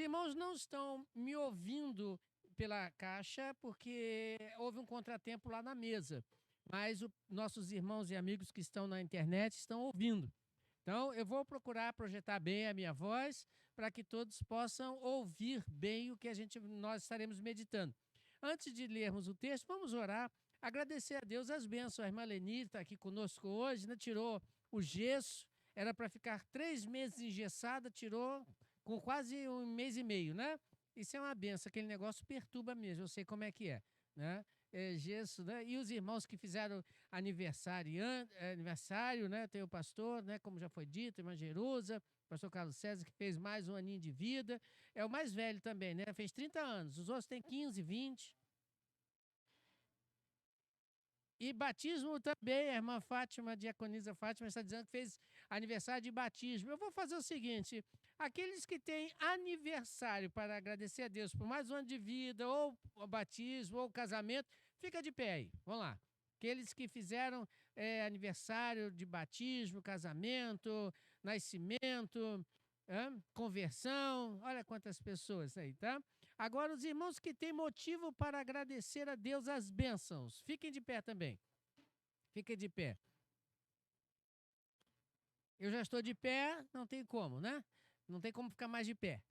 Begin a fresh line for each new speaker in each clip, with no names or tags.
irmãos não estão me ouvindo pela caixa porque houve um contratempo lá na mesa, mas nossos irmãos e amigos que estão na internet estão ouvindo. Então, eu vou procurar projetar bem a minha voz para que todos possam ouvir bem o que nós estaremos meditando. Antes de lermos o texto, vamos orar, agradecer a Deus as bênçãos. A irmã Leni está aqui conosco hoje, né? Tirou o gesso, era para ficar 3 meses engessada, tirou com quase 1 mês e meio, né? Isso é uma benção, aquele negócio perturba mesmo, eu sei como é que é, né? Gesso, né? E os irmãos que fizeram aniversário, né? Tem o pastor, né? Como já foi dito, a irmã Jerusa, o pastor Carlos César, que fez mais um aninho de vida, é o mais velho também, né? Fez 30 anos, os outros têm 15, 20. E batismo também, a irmã Fátima, a diaconisa Fátima, está dizendo que fez aniversário de batismo. Eu vou fazer o seguinte, aqueles que têm aniversário para agradecer a Deus por mais um ano de vida, ou batismo, ou casamento, fica de pé aí, vamos lá. Aqueles que fizeram aniversário de batismo, casamento, nascimento, conversão, olha quantas pessoas aí, tá? Agora, os irmãos que têm motivo para agradecer a Deus as bênçãos, fiquem de pé também. Fiquem de pé. Eu já estou de pé, não tem como, né? Não tem como ficar mais de pé.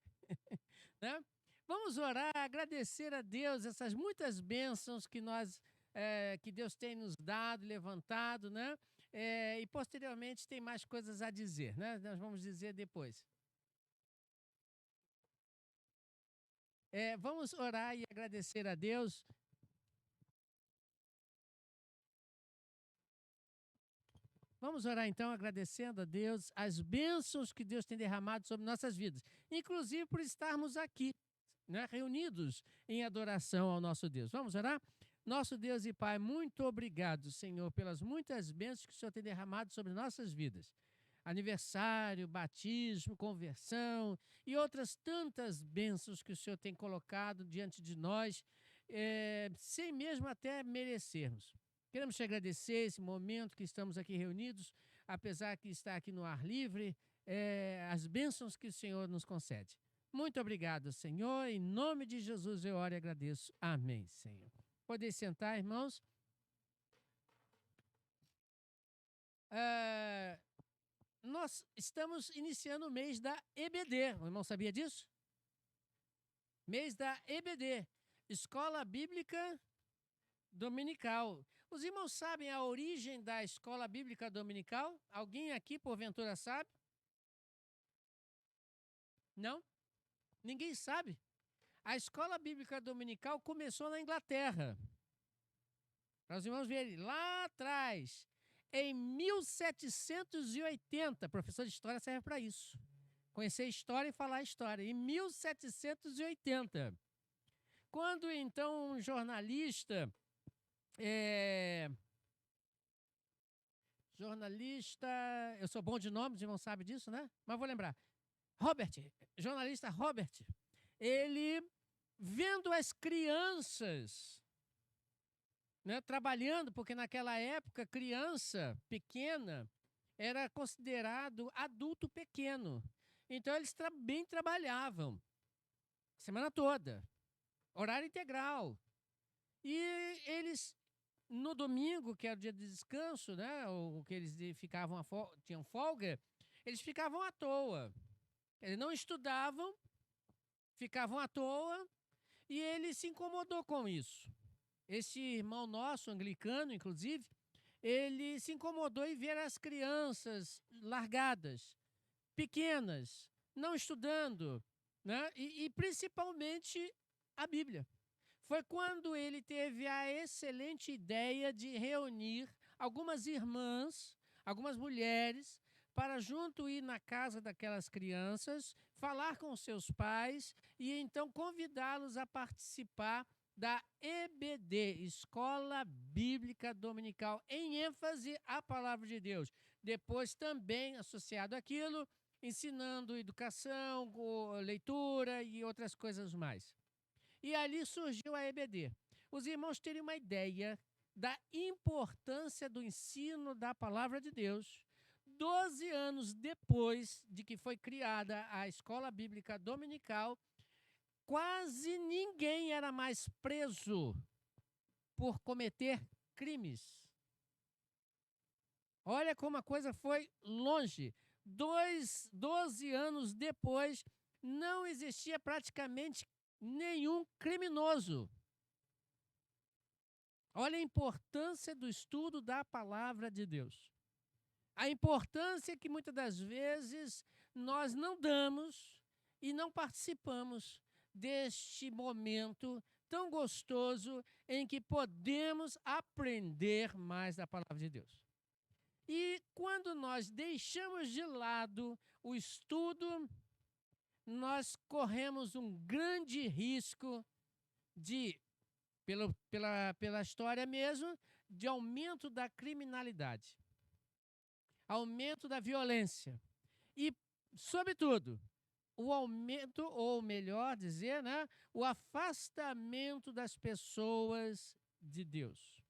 Né? Vamos orar, agradecer a Deus essas muitas bênçãos que Deus tem nos dado, levantado, né? E posteriormente tem mais coisas a dizer, né? Nós vamos dizer depois. Vamos orar e agradecer a Deus. Vamos orar então, agradecendo a Deus as bênçãos que Deus tem derramado sobre nossas vidas, inclusive por estarmos aqui, né, reunidos em adoração ao nosso Deus. Vamos orar? Nosso Deus e Pai, muito obrigado, Senhor, pelas muitas bênçãos que o Senhor tem derramado sobre nossas vidas. Aniversário, batismo, conversão e outras tantas bênçãos que o Senhor tem colocado diante de nós, sem mesmo até merecermos. Queremos te agradecer esse momento que estamos aqui reunidos, apesar que está aqui no ar livre, as bênçãos que o Senhor nos concede. Muito obrigado, Senhor. Em nome de Jesus eu oro e agradeço. Amém, Senhor. Podem sentar, irmãos. Nós estamos iniciando o mês da EBD. O irmão sabia disso? Mês da EBD, Escola Bíblica Dominical. Os irmãos sabem a origem da Escola Bíblica Dominical? Alguém aqui, porventura, sabe? Não? Ninguém sabe? A Escola Bíblica Dominical começou na Inglaterra. Para os irmãos verem, lá atrás, em 1780, professor de história serve para isso. Conhecer história e falar história. Em 1780, quando então um jornalista, eu sou bom de nome, os irmãos sabem disso, né? Mas vou lembrar. Jornalista Robert, ele vendo as crianças, né, trabalhando, porque naquela época criança pequena era considerado adulto pequeno. Então eles bem trabalhavam, semana toda, horário integral. E eles, no domingo, que era o dia de descanso, né, ou que eles tinham folga, eles ficavam à toa. Eles não estudavam, ficavam à toa, e ele se incomodou com isso. Esse irmão nosso, anglicano, inclusive, ele se incomodou em ver as crianças largadas, pequenas, não estudando, né? E principalmente a Bíblia. Foi quando ele teve a excelente ideia de reunir algumas irmãs, algumas mulheres, para junto ir na casa daquelas crianças, falar com seus pais e então convidá-los a participar da EBD, Escola Bíblica Dominical, em ênfase à Palavra de Deus. Depois também associado àquilo, ensinando educação, leitura e outras coisas mais. E ali surgiu a EBD. Os irmãos terem uma ideia da importância do ensino da Palavra de Deus, 12 anos depois de que foi criada a Escola Bíblica Dominical, quase ninguém era mais preso por cometer crimes. Olha como a coisa foi longe. 12 anos depois, não existia praticamente nenhum criminoso. Olha a importância do estudo da palavra de Deus. A importância que muitas das vezes nós não damos e não participamos deste momento tão gostoso em que podemos aprender mais da palavra de Deus. E quando nós deixamos de lado o estudo, nós corremos um grande risco de, pela história mesmo, de aumento da criminalidade, aumento da violência e, sobretudo, o aumento, ou melhor dizer, né, o afastamento das pessoas de Deus.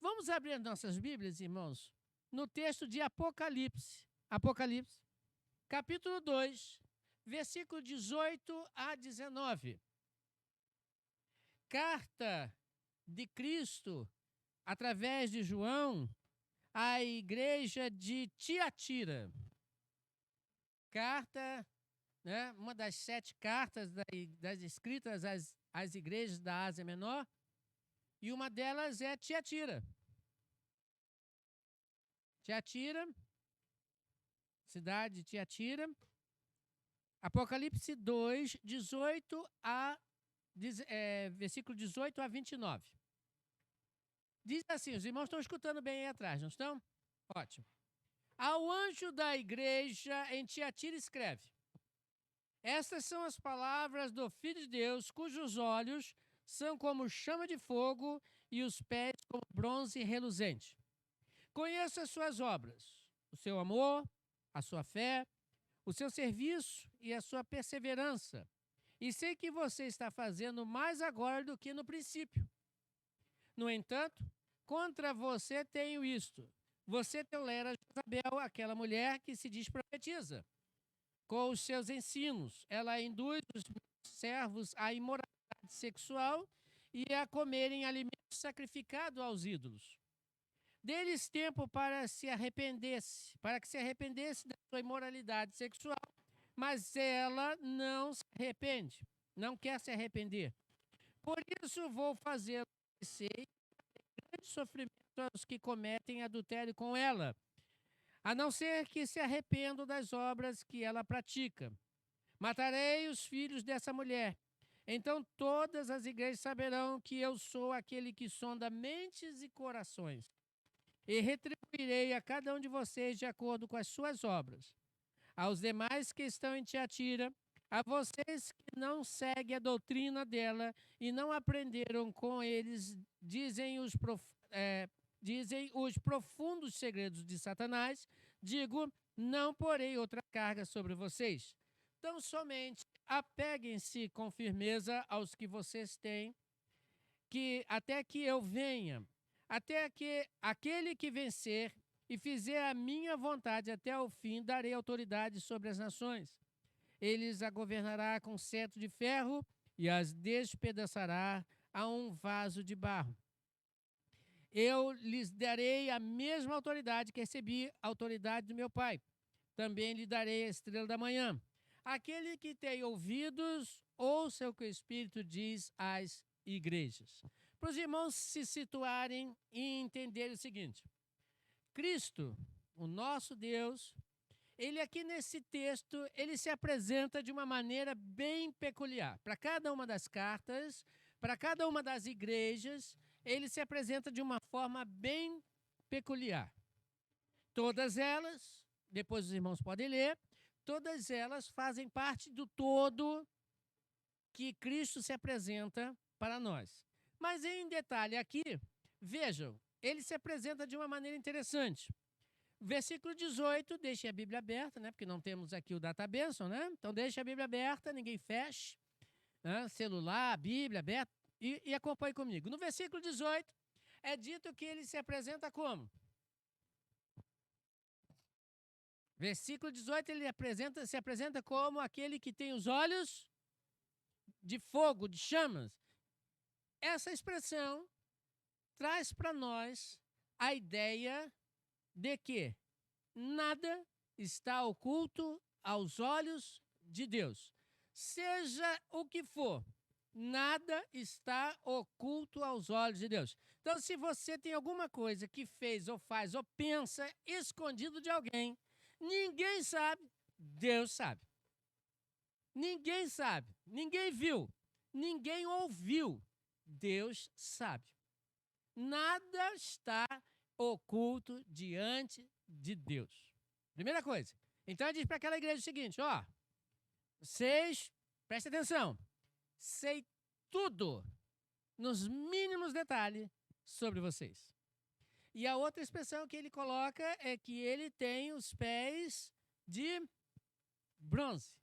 Vamos abrir nossas Bíblias, irmãos, no texto de Apocalipse. Apocalipse, capítulo 2, versículo 18 a 19. Carta de Cristo, através de João, à igreja de Tiatira. Carta, né, uma das 7 cartas das escritas às igrejas da Ásia Menor, e uma delas é Tiatira. Tiatira, cidade de Tiatira, Apocalipse 2, versículo 18 a 29. Diz assim, os irmãos estão escutando bem aí atrás, não estão? Ótimo. Ao anjo da igreja em Tiatira escreve: estas são as palavras do Filho de Deus, cujos olhos são como chama de fogo e os pés como bronze reluzente. Conheço as suas obras, o seu amor, a sua fé, o seu serviço e a sua perseverança. E sei que você está fazendo mais agora do que no princípio. No entanto, contra você tenho isto: você tolera Jezabel, aquela mulher que se diz profetiza. Com os seus ensinos, ela induz os servos à imoralidade sexual e a comerem alimentos sacrificados aos ídolos. Dê-lhes tempo para que se arrependesse da sua imoralidade sexual, mas ela não se arrepende, não quer se arrepender. Por isso vou fazê-lo padecer grande sofrimento aos que cometem adultério com ela, a não ser que se arrependam das obras que ela pratica. Matarei os filhos dessa mulher. Então todas as igrejas saberão que eu sou aquele que sonda mentes e corações, e retribuirei a cada um de vocês de acordo com as suas obras. Aos demais que estão em Tiatira, a vocês que não seguem a doutrina dela e não aprenderam com eles, dizem os profundos segredos de Satanás, digo, não porei outra carga sobre vocês. Então, somente apeguem-se com firmeza aos que vocês têm, que até que eu venha, até que aquele que vencer e fizer a minha vontade até o fim, darei autoridade sobre as nações. Eles a governará com cetro de ferro e as despedaçará a um vaso de barro. Eu lhes darei a mesma autoridade que recebi, a autoridade do meu Pai. Também lhe darei a estrela da manhã. Aquele que tem ouvidos, ouça o que o Espírito diz às igrejas. Para os irmãos se situarem e entenderem o seguinte: Cristo, o nosso Deus, ele aqui nesse texto, ele se apresenta de uma maneira bem peculiar. Para cada uma das cartas, para cada uma das igrejas, ele se apresenta de uma forma bem peculiar. Todas elas, depois os irmãos podem ler, todas elas fazem parte do todo que Cristo se apresenta para nós. Mas em detalhe aqui, vejam, ele se apresenta de uma maneira interessante. Versículo 18, deixe a Bíblia aberta, né? Porque não temos aqui o data bênção, né? Então deixe a Bíblia aberta, ninguém feche, né? Celular, Bíblia aberta, e acompanhe comigo. No versículo 18, é dito que ele se apresenta como? Versículo 18, ele se apresenta como aquele que tem os olhos de fogo, de chamas. Essa expressão traz para nós a ideia de que nada está oculto aos olhos de Deus. Seja o que for, nada está oculto aos olhos de Deus. Então, se você tem alguma coisa que fez ou faz ou pensa escondido de alguém, ninguém sabe, Deus sabe. Ninguém sabe, ninguém viu, ninguém ouviu, Deus sabe. Nada está oculto diante de Deus. Primeira coisa. Então ele diz para aquela igreja o seguinte: ó, vocês, prestem atenção, sei tudo, nos mínimos detalhes, sobre vocês. E a outra expressão que ele coloca é que ele tem os pés de bronze.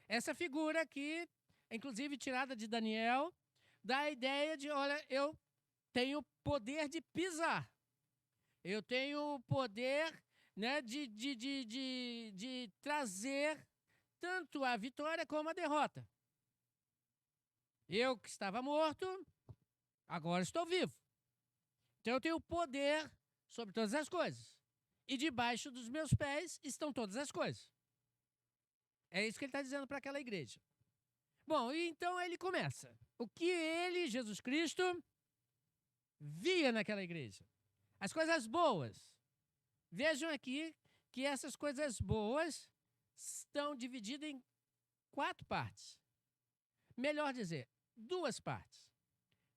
Essa figura aqui, inclusive tirada de Daniel, dá a ideia de, olha, eu tenho poder de pisar. Eu tenho poder, né, de trazer tanto a vitória como a derrota. Eu que estava morto, agora estou vivo. Então eu tenho poder sobre todas as coisas. E debaixo dos meus pés estão todas as coisas. É isso que ele está dizendo para aquela igreja. Bom, e então ele começa. O que ele, Jesus Cristo, via naquela igreja? As coisas boas. Vejam aqui que essas coisas boas estão divididas em 4 partes. Melhor dizer, 2 partes.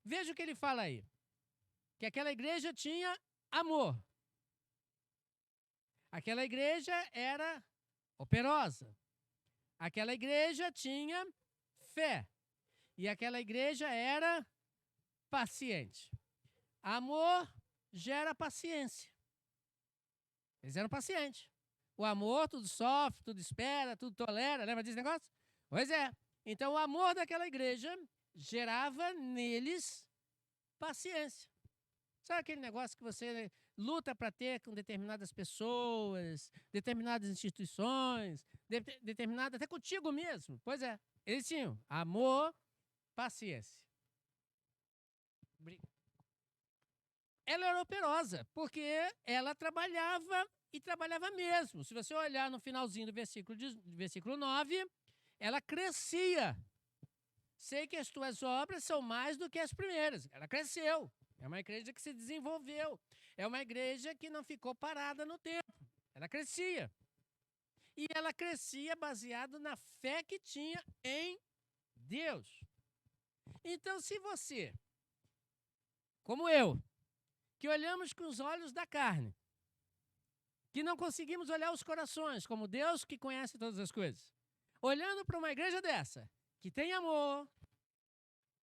Veja o que ele fala aí. Que aquela igreja tinha amor. Aquela igreja era operosa. Aquela igreja tinha fé. E aquela igreja era paciente. Amor gera paciência. Eles eram pacientes. O amor tudo sofre, tudo espera, tudo tolera. Lembra desse negócio? Pois é. Então o amor daquela igreja gerava neles paciência. Sabe aquele negócio que você luta para ter com determinadas pessoas, determinadas instituições, determinada até contigo mesmo? Pois é. Eles tinham amor, paciência. Ela era operosa, porque ela trabalhava e trabalhava mesmo. Se você olhar no finalzinho do versículo 9, ela crescia. Sei que as tuas obras são mais do que as primeiras. Ela cresceu. É uma igreja que se desenvolveu. É uma igreja que não ficou parada no tempo. Ela crescia. E ela crescia baseado na fé que tinha em Deus. Então, se você, como eu, que olhamos com os olhos da carne, que não conseguimos olhar os corações, como Deus que conhece todas as coisas, olhando para uma igreja dessa, que tem amor,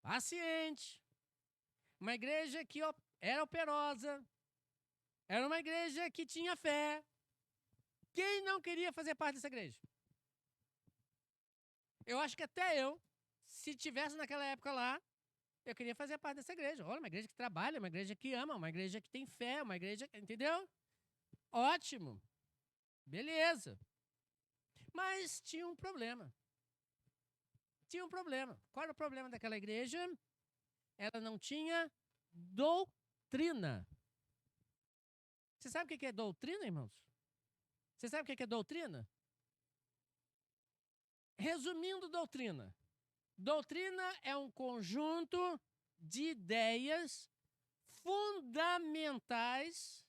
paciente, uma igreja que era operosa, era uma igreja que tinha fé. Quem não queria fazer parte dessa igreja? Eu acho que até eu, se tivesse naquela época lá, eu queria fazer parte dessa igreja. Olha, uma igreja que trabalha, uma igreja que ama, uma igreja que tem fé, uma igreja, entendeu? Ótimo. Beleza. Mas tinha um problema. Tinha um problema. Qual era o problema daquela igreja? Ela não tinha doutrina. Você sabe o que é doutrina, irmãos? Você sabe o que é doutrina? Resumindo, doutrina. Doutrina é um conjunto de ideias fundamentais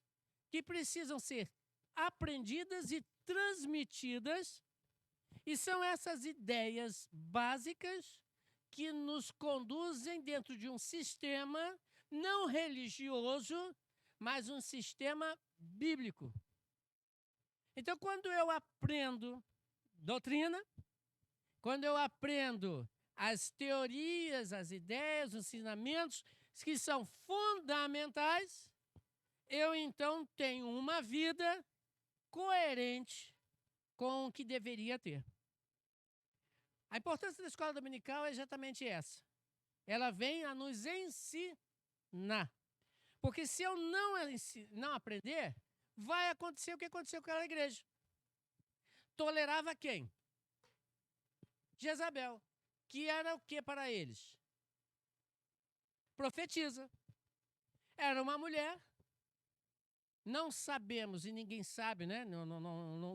que precisam ser aprendidas e transmitidas, e são essas ideias básicas que nos conduzem dentro de um sistema não religioso, mas um sistema bíblico. Então, quando eu aprendo doutrina, quando eu aprendo as teorias, as ideias, os ensinamentos que são fundamentais, eu então tenho uma vida coerente com o que deveria ter. A importância da escola dominical é exatamente essa. Ela vem a nos ensinar. Porque se eu não aprender, vai acontecer o que aconteceu com aquela igreja. Tolerava quem? Jezabel. que era o que para eles? Profetiza. Era uma mulher. Não sabemos, e ninguém sabe, né?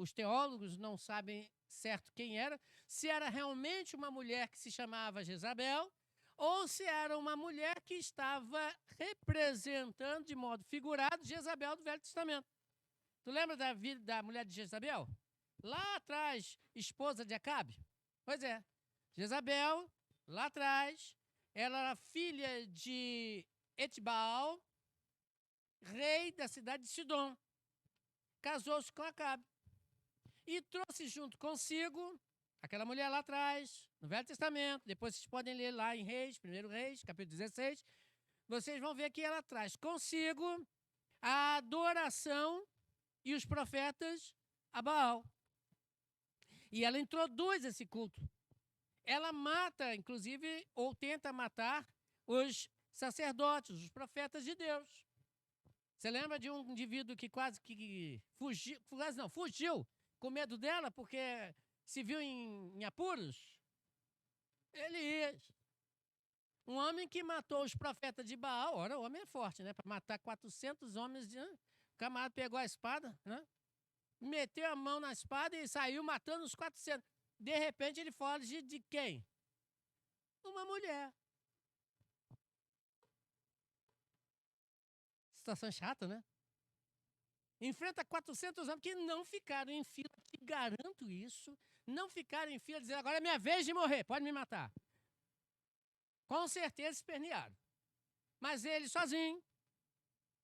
Os teólogos não sabem certo quem era, se era realmente uma mulher que se chamava Jezabel, ou se era uma mulher que estava representando de modo figurado Jezabel do Velho Testamento. Tu lembra da vida da mulher de Jezabel? Lá atrás, esposa de Acabe? Pois é, Jezabel, lá atrás, ela era filha de Etbaal, rei da cidade de Sidom. Casou-se com Acabe. E trouxe junto consigo aquela mulher lá atrás, no Velho Testamento. Depois vocês podem ler lá em Reis, 1 Reis, capítulo 16. Vocês vão ver que ela traz consigo a adoração e os profetas a Baal. E ela introduz esse culto. Ela mata, inclusive, ou tenta matar os sacerdotes, os profetas de Deus. Você lembra de um indivíduo que quase que fugiu com medo dela porque se viu em apuros? Elias. Um homem que matou os profetas de Baal. Ora, o homem é forte, né? Para matar 400 homens. O camarada pegou a espada, né? Meteu a mão na espada e saiu matando os 400. De repente ele foge de quem? Uma mulher. Situação chata, né? Enfrenta 400 homens que não ficaram em fila, te garanto isso, não ficaram em fila dizendo, agora é minha vez de morrer, pode me matar. Com certeza espernearam. Mas ele sozinho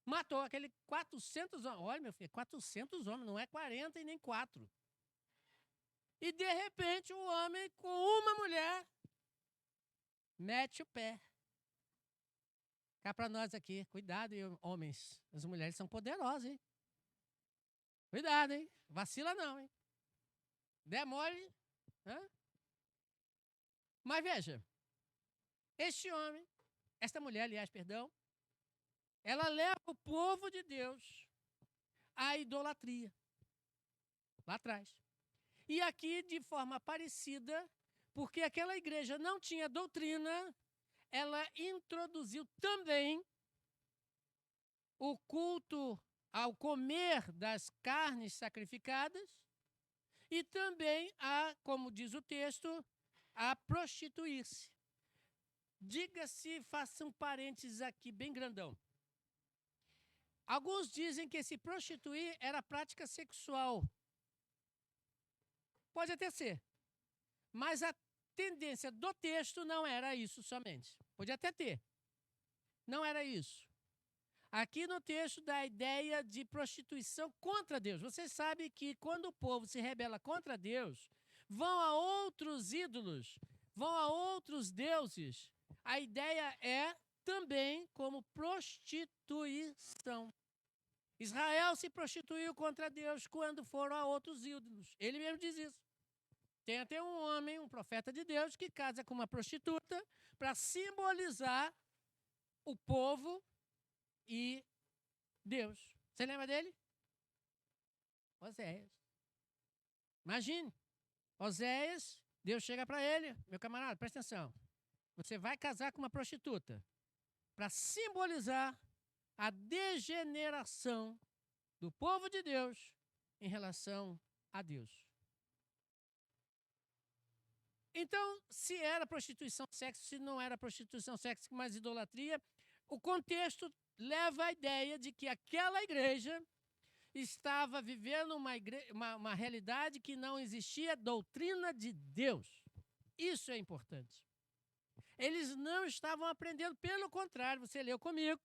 matou aquele 400 homens. Olha, meu filho, 400 homens, não é 40 e nem 4. E de repente o homem com uma mulher mete o pé. Cá para nós aqui, cuidado, homens, as mulheres são poderosas, hein? Cuidado, hein? Vacila não, hein? Demole. Hã? Mas veja, este homem, esta mulher, aliás, perdão, ela leva o povo de Deus à idolatria. Lá atrás. E aqui, de forma parecida, porque aquela igreja não tinha doutrina, ela introduziu também o culto ao comer das carnes sacrificadas e também como diz o texto, a prostituir-se. Diga-se, faça um parênteses aqui bem grandão. Alguns dizem que se prostituir era prática sexual. Pode até ser. Mas a tendência do texto não era isso somente. Pode até ter. Não era isso. Aqui no texto dá a ideia de prostituição contra Deus. Você sabe que quando o povo se rebela contra Deus, vão a outros ídolos, vão a outros deuses. A ideia é também como prostituição. Israel se prostituiu contra Deus quando foram a outros ídolos. Ele mesmo diz isso. Tem até um homem, um profeta de Deus, que casa com uma prostituta para simbolizar o povo e Deus. Você lembra dele? Oséias. Imagine, Oséias, Deus chega para ele, meu camarada, presta atenção. Você vai casar com uma prostituta para simbolizar a degeneração do povo de Deus em relação a Deus. Então, se era prostituição, sexo, se não era prostituição, sexo, mas idolatria, o contexto leva à ideia de que aquela igreja estava vivendo uma realidade que não existia doutrina de Deus. Isso é importante. Eles não estavam aprendendo, pelo contrário, você leu comigo,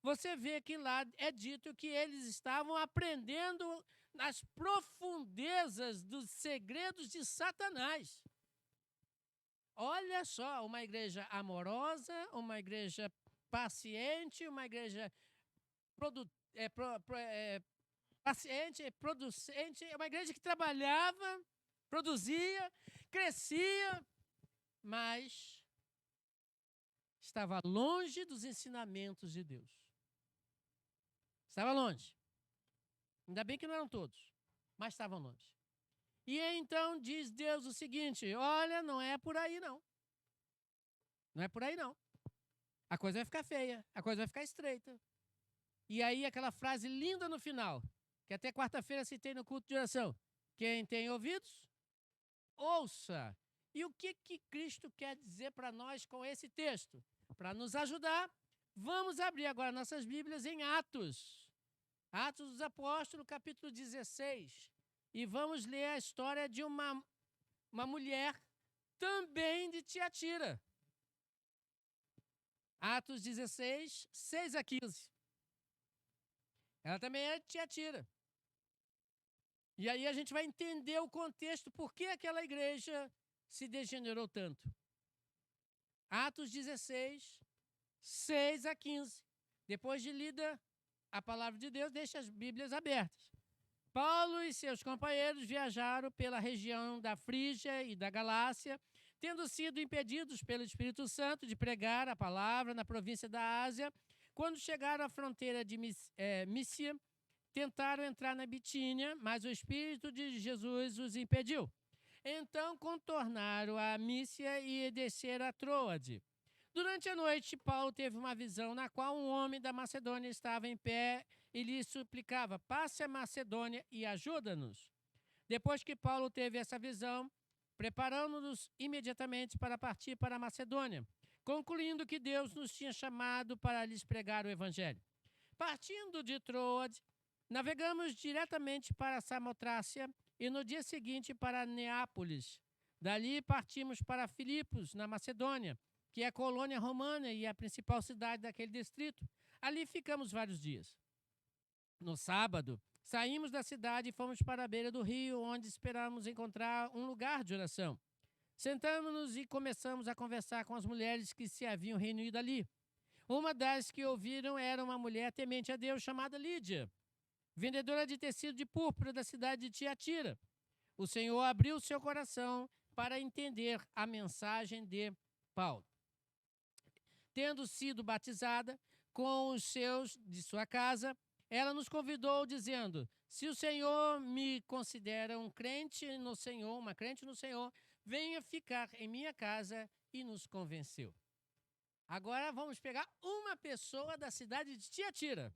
você vê que lá é dito que eles estavam aprendendo nas profundezas dos segredos de Satanás. Olha só, uma igreja amorosa, uma igreja paciente, uma igreja paciente, producente, uma igreja que trabalhava, produzia, crescia, mas estava longe dos ensinamentos de Deus. Estava longe. Ainda bem que não eram todos, mas estavam longe. E então diz Deus o seguinte, olha, não é por aí não. Não é por aí, não. A coisa vai ficar feia, a coisa vai ficar estreita. E aí aquela frase linda no final, que até quarta-feira citei no culto de oração. Quem tem ouvidos, ouça. E o que Cristo quer dizer para nós com esse texto? Para nos ajudar, vamos abrir agora nossas Bíblias em Atos. Atos dos Apóstolos, capítulo 16. E vamos ler a história de uma mulher também de Tiatira. Atos 16, 6 a 15. Ela também é de Tiatira. E aí a gente vai entender o contexto, por que aquela igreja se degenerou tanto. Atos 16, 6 a 15. Depois de lida a palavra de Deus, deixa as Bíblias abertas. Paulo e seus companheiros viajaram pela região da Frígia e da Galácia, tendo sido impedidos pelo Espírito Santo de pregar a palavra na província da Ásia. Quando chegaram à fronteira de Mísia, tentaram entrar na Bitínia, mas o Espírito de Jesus os impediu. Então contornaram a Mísia e desceram a Troade. Durante a noite, Paulo teve uma visão na qual um homem da Macedônia estava em pé e lhe suplicava: passe a Macedônia e ajuda-nos. Depois que Paulo teve essa visão, preparamos-nos imediatamente para partir para a Macedônia, concluindo que Deus nos tinha chamado para lhes pregar o Evangelho. Partindo de Troade, navegamos diretamente para Samotrácia e no dia seguinte para Neápolis. Dali partimos para Filipos, na Macedônia, que é a colônia romana e a principal cidade daquele distrito. Ali ficamos vários dias. No sábado, saímos da cidade e fomos para a beira do rio, onde esperávamos encontrar um lugar de oração. Sentamos-nos e começamos a conversar com as mulheres que se haviam reunido ali. Uma das que ouviram era uma mulher temente a Deus chamada Lídia, vendedora de tecido de púrpura da cidade de Tiatira. O Senhor abriu seu coração para entender a mensagem de Paulo. Tendo sido batizada com os seus de sua casa, ela nos convidou dizendo: se o Senhor me considera um crente no Senhor, uma crente no Senhor, venha ficar em minha casa, e nos convenceu. Agora vamos pegar uma pessoa da cidade de Tiatira.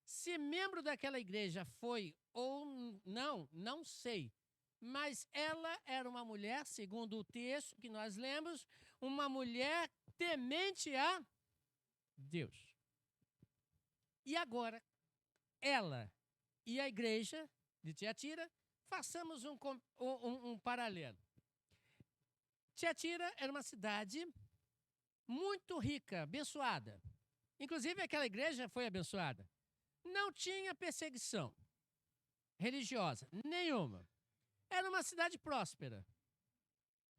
Se membro daquela igreja foi ou não, não sei. Mas ela era uma mulher, segundo o texto que nós lemos, uma mulher temente a Deus. E agora, ela e a igreja de Tiatira, façamos um paralelo. Tiatira era uma cidade muito rica, abençoada. Inclusive, aquela igreja foi abençoada. Não tinha perseguição religiosa, nenhuma. Era uma cidade próspera.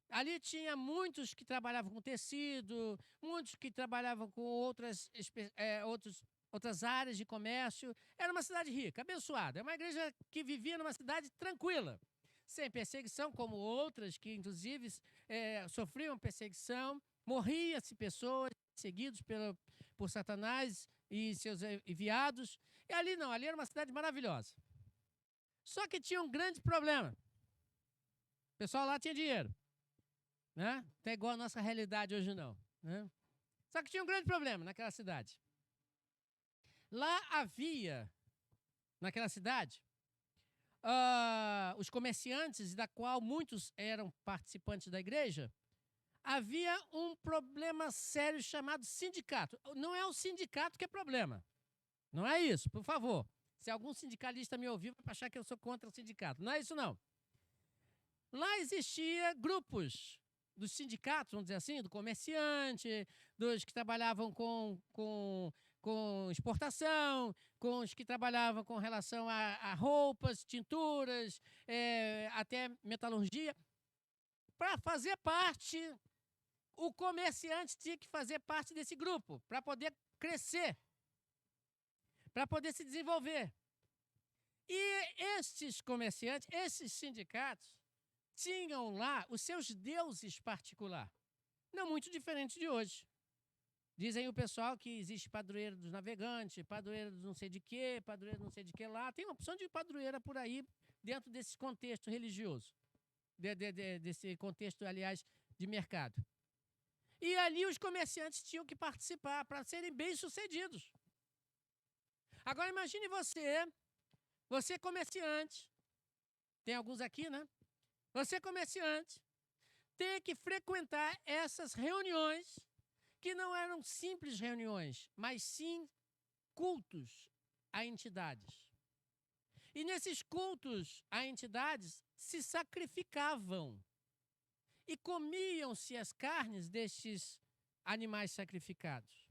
Ali tinha muitos que trabalhavam com tecido, muitos que trabalhavam com outras áreas de comércio. Era uma cidade rica, abençoada. É uma igreja que vivia numa cidade tranquila, sem perseguição, como outras que, inclusive, sofriam perseguição. Morria-se pessoas perseguidos por Satanás e seus enviados. E ali não, ali era uma cidade maravilhosa. Só que tinha um grande problema. O pessoal lá tinha dinheiro. Né? Não é igual a nossa realidade hoje, não. Né? Só que tinha um grande problema naquela cidade. Lá havia, naquela cidade, os comerciantes, da qual muitos eram participantes da igreja, havia um problema sério chamado sindicato. Não é o sindicato que é problema. Não é isso, por favor. Se algum sindicalista me ouvir, vai achar que eu sou contra o sindicato. Não é isso, não. Lá existia grupos dos sindicatos, vamos dizer assim, do comerciante, dos que trabalhavam com exportação, com os que trabalhavam com relação a roupas, tinturas, até metalurgia. Para fazer parte, o comerciante tinha que fazer parte desse grupo, para poder crescer, para poder se desenvolver. E estes comerciantes, esses sindicatos, tinham lá os seus deuses particulares, não muito diferente de hoje. Dizem o pessoal que existe padroeiro dos navegantes, padroeiro dos não sei de quê, padroeiro não sei de que lá. Tem uma opção de padroeira por aí, dentro desse contexto religioso, desse contexto, aliás, de mercado. E ali os comerciantes tinham que participar para serem bem-sucedidos. Agora imagine você comerciante, tem alguns aqui, né? Você comerciante, tem que frequentar essas reuniões, que não eram simples reuniões, mas sim cultos a entidades. E nesses cultos a entidades se sacrificavam e comiam-se as carnes destes animais sacrificados.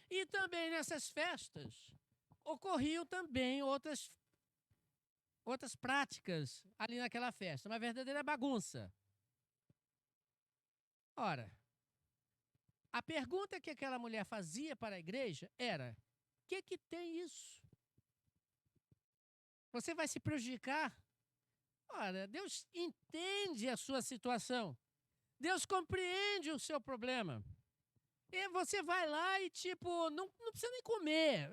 E também nessas festas ocorriam também outras práticas ali naquela festa, uma verdadeira bagunça. Ora, a pergunta que aquela mulher fazia para a igreja era: o que tem isso? Você vai se prejudicar? Ora, Deus entende a sua situação. Deus compreende o seu problema. E você vai lá e, não precisa nem comer.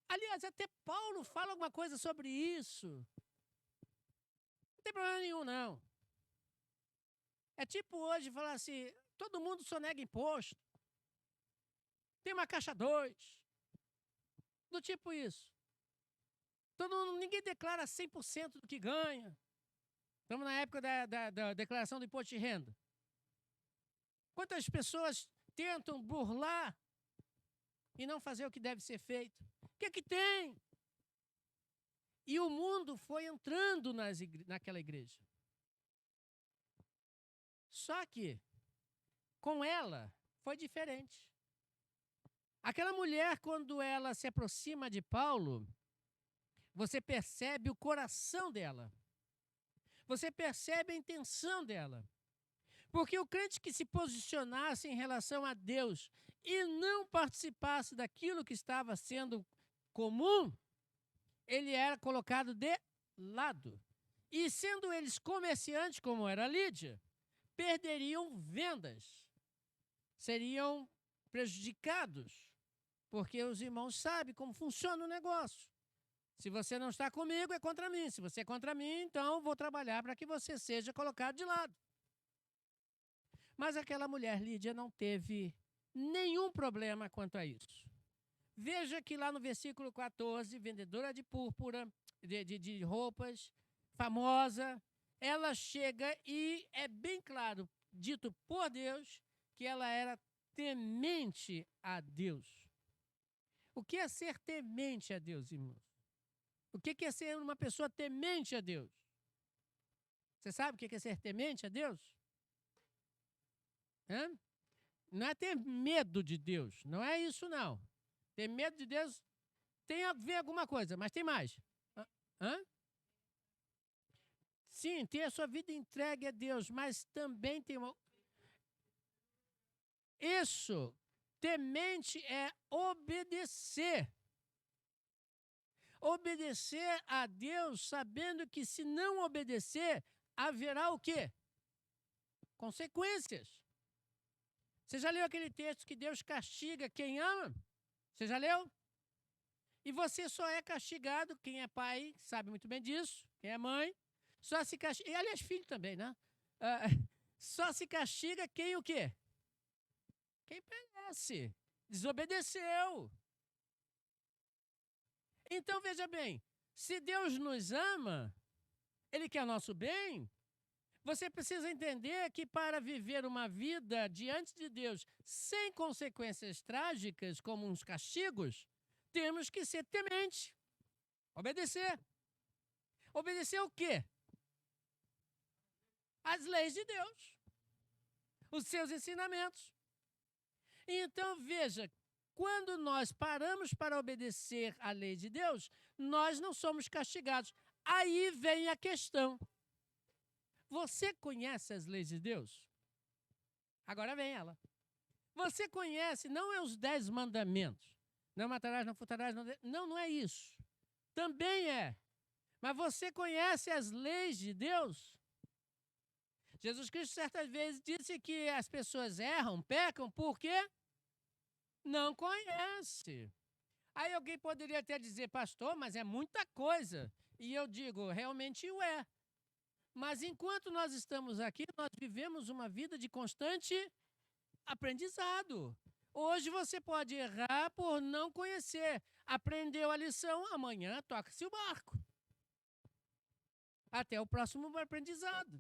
Aliás, até Paulo fala alguma coisa sobre isso. Não tem problema nenhum, não. É tipo hoje falar assim, todo mundo sonega imposto. Tem uma caixa 2. Do tipo isso. Ninguém declara 100% do que ganha. Estamos na época da declaração do imposto de renda. Quantas pessoas tentam burlar e não fazer o que deve ser feito? O que tem? E o mundo foi entrando naquela igreja. Só que, com ela, foi diferente. Aquela mulher, quando ela se aproxima de Paulo, você percebe o coração dela. Você percebe a intenção dela. Porque o crente que se posicionasse em relação a Deus e não participasse daquilo que estava sendo comum, ele era colocado de lado. E sendo eles comerciantes, como era Lídia, perderiam vendas, seriam prejudicados, porque os irmãos sabem como funciona o negócio. Se você não está comigo, é contra mim. Se você é contra mim, então vou trabalhar para que você seja colocado de lado. Mas aquela mulher, Lídia, não teve nenhum problema quanto a isso. Veja que lá no versículo 14, vendedora de púrpura, de roupas, famosa, ela chega e é bem claro, dito por Deus, que ela era temente a Deus. O que é ser temente a Deus, irmãos? O que é ser uma pessoa temente a Deus? Você sabe o que é ser temente a Deus? Hã? Não é ter medo de Deus, não é isso não. Ter medo de Deus tem a ver alguma coisa, mas tem mais. Hã? Sim, ter a sua vida entregue a Deus, mas também tem uma... Isso, temente é obedecer. Obedecer a Deus sabendo que se não obedecer, haverá o quê? Consequências. Você já leu aquele texto que Deus castiga quem ama? Você já leu? E você só é castigado, quem é pai sabe muito bem disso, quem é mãe, só se castiga, e aliás filho também, né? Só se castiga quem o quê? Quem perece, desobedeceu. Então veja bem, se Deus nos ama, Ele quer nosso bem, você precisa entender que para viver uma vida diante de Deus sem consequências trágicas, como uns castigos, temos que ser temente. Obedecer. Obedecer o quê? As leis de Deus. Os seus ensinamentos. Então, veja, quando nós paramos para obedecer à lei de Deus, nós não somos castigados. Aí vem a questão. Você conhece as leis de Deus? Agora vem ela. Você conhece, não é os 10 mandamentos. Não matarás, não furtarás, não é isso. Também é. Mas você conhece as leis de Deus? Jesus Cristo certas vezes disse que as pessoas erram, pecam, porque não conhece. Aí alguém poderia até dizer, pastor, mas é muita coisa. E eu digo, realmente o é. Mas enquanto nós estamos aqui, nós vivemos uma vida de constante aprendizado. Hoje você pode errar por não conhecer. Aprendeu a lição, amanhã toca-se o barco. Até o próximo aprendizado.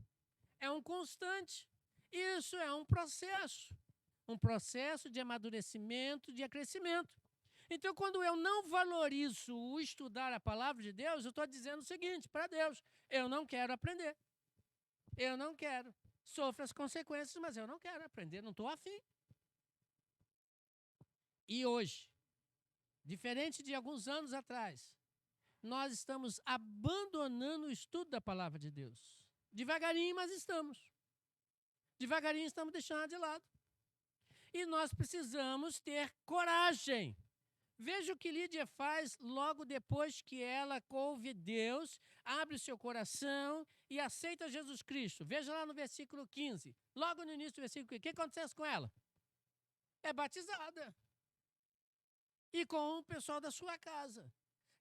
É um constante. Isso é um processo. Um processo de amadurecimento, de crescimento. Então, quando eu não valorizo o estudar a palavra de Deus, eu estou dizendo o seguinte para Deus: eu não quero aprender. Eu não quero. Sofro as consequências, mas eu não quero aprender, não estou afim. E hoje, diferente de alguns anos atrás, nós estamos abandonando o estudo da palavra de Deus. Devagarinho, mas estamos. Devagarinho estamos deixando de lado. E nós precisamos ter coragem. Veja o que Lídia faz logo depois que ela ouve Deus, abre o seu coração e aceita Jesus Cristo. Veja lá no versículo 15. Logo no início do versículo 15. O que acontece com ela? É batizada. E com o pessoal da sua casa.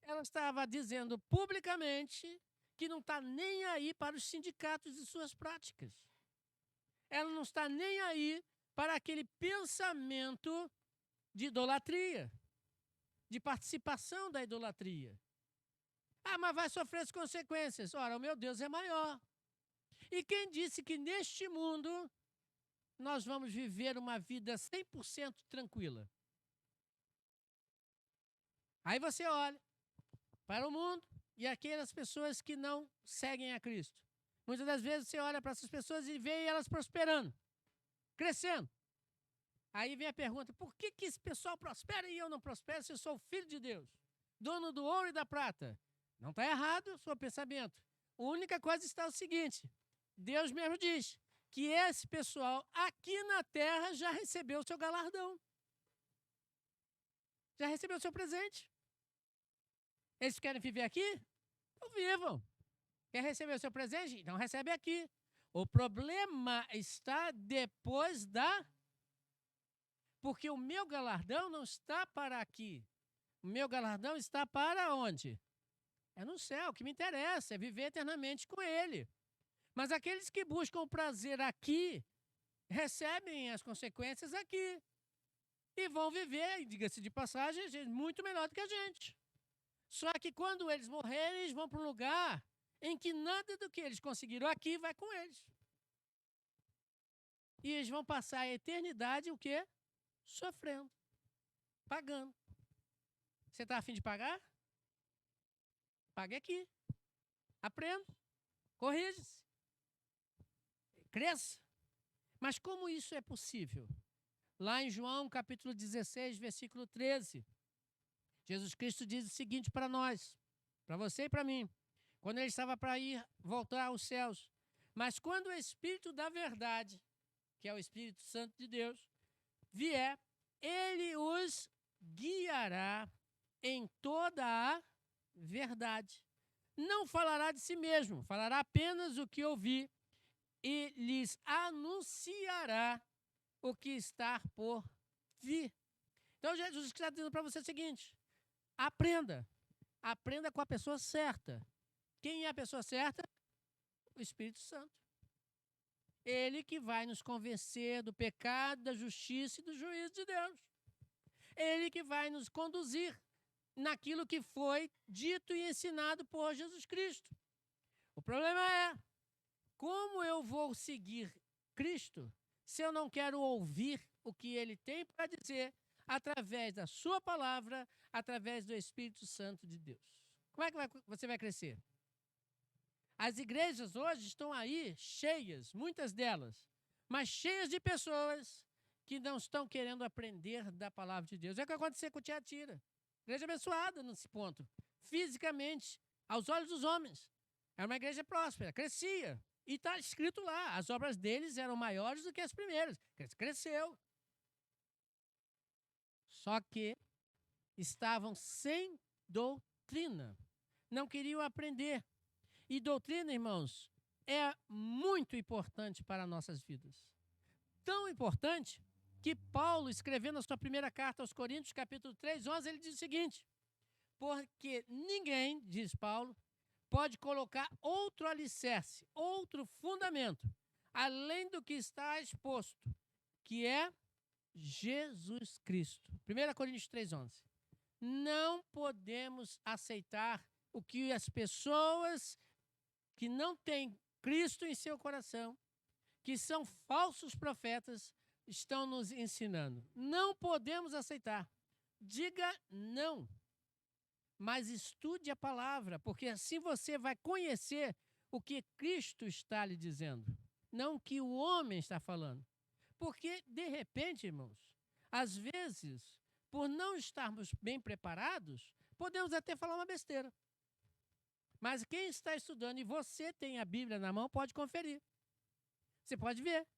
Ela estava dizendo publicamente que não está nem aí para os sindicatos de suas práticas. Ela não está nem aí para aquele pensamento de idolatria, de participação da idolatria. Ah, mas vai sofrer as consequências. Ora, o meu Deus é maior. E quem disse que neste mundo nós vamos viver uma vida 100% tranquila? Aí você olha para o mundo e aquelas pessoas que não seguem a Cristo. Muitas das vezes você olha para essas pessoas e vê elas prosperando, crescendo. Aí vem a pergunta: por que esse pessoal prospera e eu não prospero se eu sou filho de Deus, dono do ouro e da prata? Não está errado o seu pensamento. A única coisa está o seguinte: Deus mesmo diz que esse pessoal aqui na terra já recebeu o seu galardão. Já recebeu o seu presente. Eles querem viver aqui? Então vivam. Quer receber o seu presente? Então recebe aqui. O problema está depois da... Porque o meu galardão não está para aqui. O meu galardão está para onde? É no céu. O que me interessa é viver eternamente com Ele. Mas aqueles que buscam o prazer aqui, recebem as consequências aqui. E vão viver, diga-se de passagem, muito melhor do que a gente. Só que quando eles morrerem, eles vão para um lugar em que nada do que eles conseguiram aqui vai com eles. E eles vão passar a eternidade o quê? Sofrendo, pagando. Você está a fim de pagar? Pague aqui. Aprenda. Corrija-se. Cresça. Mas como isso é possível? Lá em João, capítulo 16, versículo 13, Jesus Cristo diz o seguinte para nós, para você e para mim, quando ele estava para voltar aos céus: mas quando o Espírito da verdade, que é o Espírito Santo de Deus, vier, ele os guiará em toda a verdade. Não falará de si mesmo, falará apenas o que ouvir e lhes anunciará o que está por vir. Então Jesus está dizendo para você o seguinte: aprenda. Aprenda com a pessoa certa. Quem é a pessoa certa? O Espírito Santo. Ele que vai nos convencer do pecado, da justiça e do juízo de Deus. Ele que vai nos conduzir naquilo que foi dito e ensinado por Jesus Cristo. O problema é, como eu vou seguir Cristo se eu não quero ouvir o que Ele tem para dizer através da sua palavra, através do Espírito Santo de Deus? Como é que você vai crescer? As igrejas hoje estão aí cheias, muitas delas, mas cheias de pessoas que não estão querendo aprender da palavra de Deus. É o que aconteceu com Tiatira. Igreja abençoada nesse ponto. Fisicamente, aos olhos dos homens. Era uma igreja próspera, crescia. E está escrito lá, as obras deles eram maiores do que as primeiras. Cresceu. Só que estavam sem doutrina. Não queriam aprender. E doutrina, irmãos, é muito importante para nossas vidas. Tão importante que Paulo, escrevendo a sua primeira carta aos Coríntios, capítulo 3, 11, ele diz o seguinte: porque ninguém, diz Paulo, pode colocar outro alicerce, outro fundamento, além do que está exposto, que é Jesus Cristo. 1 Coríntios 3,11. Não podemos aceitar o que as pessoas que não têm Cristo em seu coração, que são falsos profetas, estão nos ensinando. Não podemos aceitar. Diga não. Mas estude a palavra, porque assim você vai conhecer o que Cristo está lhe dizendo, não o que o homem está falando. Porque, de repente, irmãos, às vezes, por não estarmos bem preparados, podemos até falar uma besteira. Mas quem está estudando e você tem a Bíblia na mão, pode conferir. Você pode ver.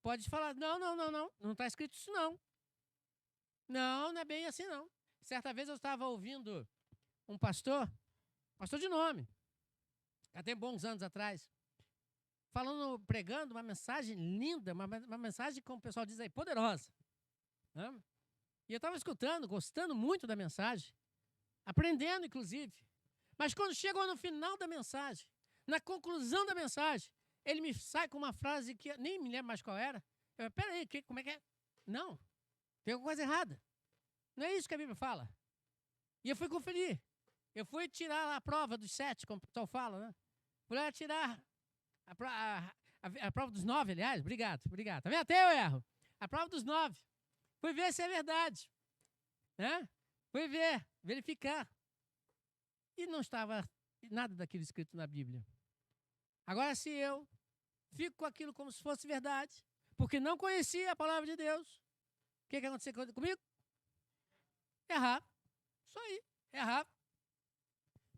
Pode falar, não está escrito isso não. Não é bem assim não. Certa vez eu estava ouvindo um pastor de nome, até bons anos atrás, pregando uma mensagem linda, uma mensagem, como o pessoal diz aí, poderosa. Né? E eu estava escutando, gostando muito da mensagem, aprendendo inclusive. Mas quando chegou no final da mensagem, na conclusão da mensagem, ele me sai com uma frase que eu nem me lembro mais qual era. Eu, peraí, como é que é? Não, tem alguma coisa errada. Não é isso que a Bíblia fala. E eu fui conferir. Eu fui tirar a prova dos 7, como o pessoal fala, né? Fui tirar a prova dos 9, aliás. Obrigado. Tá vendo? Até eu erro. A prova dos 9. Fui ver se é verdade. Né? Fui ver, verificar. E não estava nada daquilo escrito na Bíblia. Agora, se eu fico com aquilo como se fosse verdade, porque não conhecia a palavra de Deus, o que aconteceu comigo? Errar. Isso aí, errar.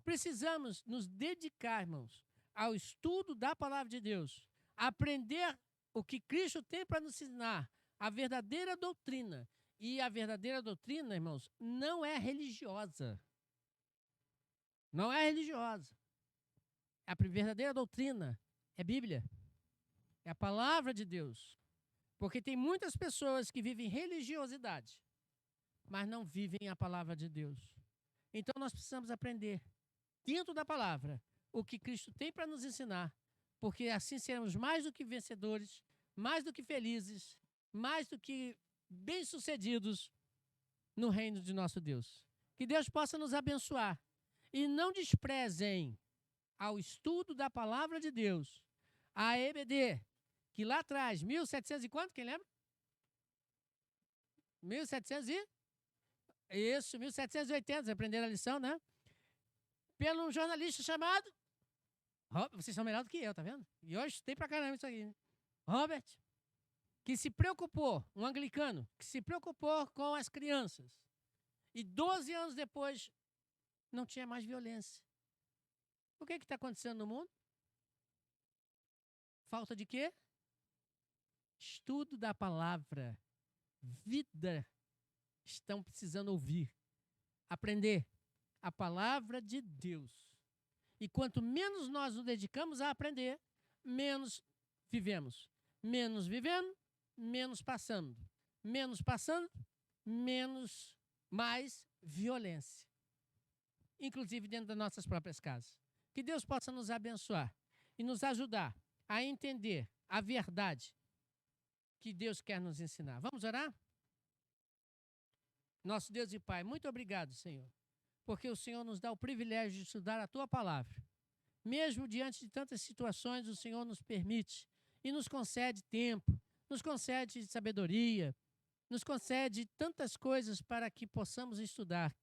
Precisamos nos dedicar, irmãos, ao estudo da palavra de Deus, aprender o que Cristo tem para nos ensinar, a verdadeira doutrina. E a verdadeira doutrina, irmãos, não é religiosa. Não é religiosa. A verdadeira doutrina é Bíblia. É a palavra de Deus. Porque tem muitas pessoas que vivem religiosidade, mas não vivem a palavra de Deus. Então nós precisamos aprender, dentro da palavra, o que Cristo tem para nos ensinar, porque assim seremos mais do que vencedores, mais do que felizes, mais do que bem-sucedidos no reino de nosso Deus. Que Deus possa nos abençoar. E não desprezem ao estudo da palavra de Deus, a EBD, que lá atrás, 1700 e quanto, quem lembra? 1780, vocês aprenderam a lição, né? Pelo um jornalista chamado... Vocês são melhor do que eu, tá vendo? E hoje tem pra caramba isso aqui. Né? Robert, que se preocupou, um anglicano, que se preocupou com as crianças. E 12 anos depois, não tinha mais violência. O que está acontecendo no mundo? Falta de quê? Estudo da palavra. Vida. Estão precisando ouvir. Aprender a palavra de Deus. E quanto menos nós nos dedicamos a aprender, menos vivemos. Menos vivendo, menos passando. Menos passando, mais violência. Inclusive dentro das nossas próprias casas. Que Deus possa nos abençoar e nos ajudar a entender a verdade que Deus quer nos ensinar. Vamos orar? Nosso Deus e Pai, muito obrigado, Senhor, porque o Senhor nos dá o privilégio de estudar a Tua palavra. Mesmo diante de tantas situações, o Senhor nos permite e nos concede tempo, nos concede sabedoria, nos concede tantas coisas para que possamos estudar.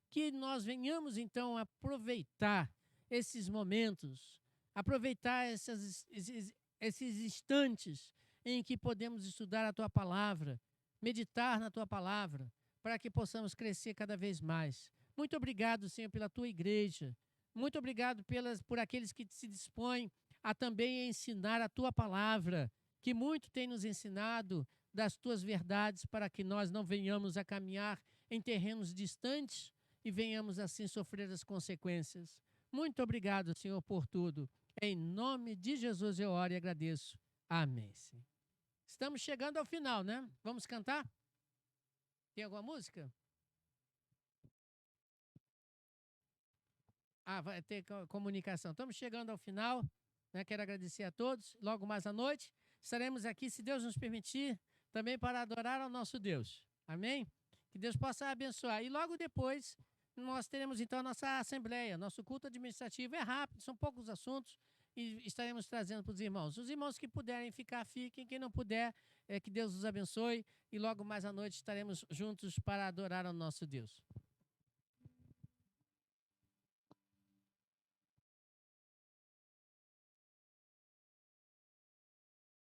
Que nós venhamos, então, aproveitar esses momentos, aproveitar esses instantes em que podemos estudar a Tua palavra, meditar na Tua palavra, para que possamos crescer cada vez mais. Muito obrigado, Senhor, pela Tua igreja. Muito obrigado por aqueles que se dispõem a também ensinar a Tua palavra, que muito tem nos ensinado das Tuas verdades, para que nós não venhamos a caminhar em terrenos distantes e venhamos assim sofrer as consequências. Muito obrigado, Senhor, por tudo. Em nome de Jesus eu oro e agradeço. Amém. Estamos chegando ao final, né? Vamos cantar? Tem alguma música? vai ter comunicação. Estamos chegando ao final, né? Quero agradecer a todos. Logo mais à noite estaremos aqui, se Deus nos permitir, também para adorar ao nosso Deus. Amém? Que Deus possa abençoar. E logo depois nós teremos então a nossa assembleia, nosso culto administrativo. É rápido, são poucos assuntos e estaremos trazendo para os irmãos. Os irmãos que puderem ficar, fiquem. Quem não puder, que Deus os abençoe. E logo mais à noite estaremos juntos para adorar ao nosso Deus.